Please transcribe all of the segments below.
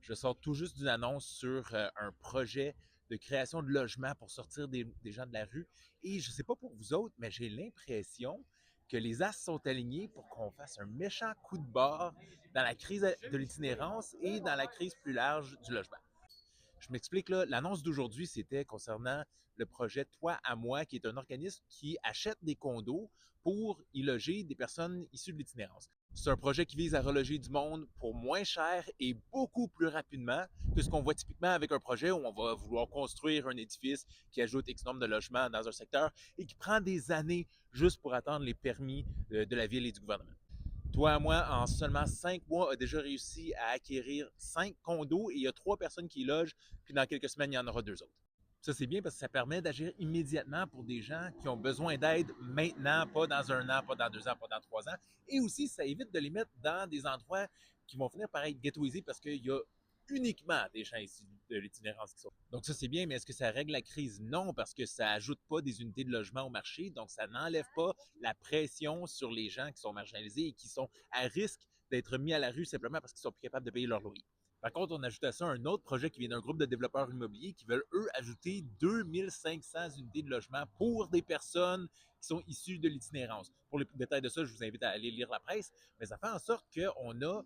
Je sors tout juste d'une annonce sur un projet de création de logements pour sortir des gens de la rue. Et je ne sais pas pour vous autres, mais j'ai l'impression que les astres sont alignés pour qu'on fasse un méchant coup de barre dans la crise de l'itinérance et dans la crise plus large du logement. Je m'explique là, l'annonce d'aujourd'hui, c'était concernant le projet Toi à moi, qui est un organisme qui achète des condos pour y loger des personnes issues de l'itinérance. C'est un projet qui vise à reloger du monde pour moins cher et beaucoup plus rapidement que ce qu'on voit typiquement avec un projet où on va vouloir construire un édifice qui ajoute X nombre de logements dans un secteur et qui prend des années juste pour attendre les permis de la ville et du gouvernement. Toi, moi, en seulement 5 mois, a déjà réussi à acquérir 5 condos et il y a 3 personnes qui y logent, puis dans quelques semaines, il y en aura 2 autres. Ça, c'est bien parce que ça permet d'agir immédiatement pour des gens qui ont besoin d'aide maintenant, pas dans un an, pas dans 2 ans, pas dans 3 ans. Et aussi, ça évite de les mettre dans des endroits qui vont finir par être ghettoisés parce qu'il y a uniquement des gens ici de l'itinérance qui sont. Donc ça, c'est bien, mais est-ce que ça règle la crise? Non, parce que ça ajoute pas des unités de logement au marché, donc ça n'enlève pas la pression sur les gens qui sont marginalisés et qui sont à risque d'être mis à la rue simplement parce qu'ils sont plus capables de payer leur loyer. Par contre, on ajoute à ça un autre projet qui vient d'un groupe de développeurs immobiliers qui veulent, eux, ajouter 2500 unités de logement pour des personnes qui sont issues de l'itinérance. Pour les détails de ça, je vous invite à aller lire la presse, mais ça fait en sorte qu'on a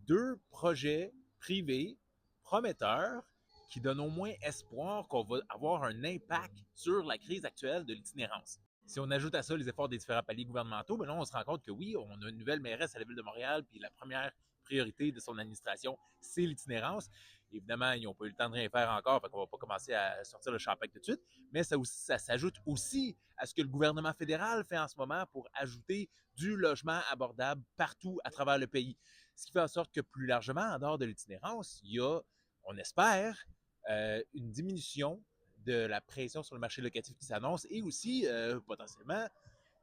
2 projets privés prometteurs qui donnent au moins espoir qu'on va avoir un impact sur la crise actuelle de l'itinérance. Si on ajoute à ça les efforts des différents paliers gouvernementaux, mais là, on se rend compte que oui, on a une nouvelle mairesse à la ville de Montréal, puis la première priorité de son administration, c'est l'itinérance. Évidemment, ils n'ont pas eu le temps de rien faire encore, fait qu'on va pas commencer à sortir le champagne tout de suite, mais ça s'ajoute aussi à ce que le gouvernement fédéral fait en ce moment pour ajouter du logement abordable partout à travers le pays. Ce qui fait en sorte que plus largement, en dehors de l'itinérance, il y a, on espère, une diminution de la pression sur le marché locatif qui s'annonce et aussi potentiellement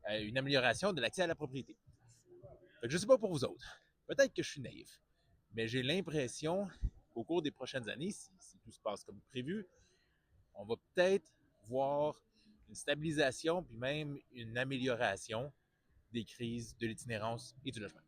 une amélioration de l'accès à la propriété. Fait que je ne sais pas pour vous autres. Peut-être que je suis naïf, mais j'ai l'impression qu'au cours des prochaines années, si tout se passe comme prévu, on va peut-être voir une stabilisation puis même une amélioration des crises de l'itinérance et du logement.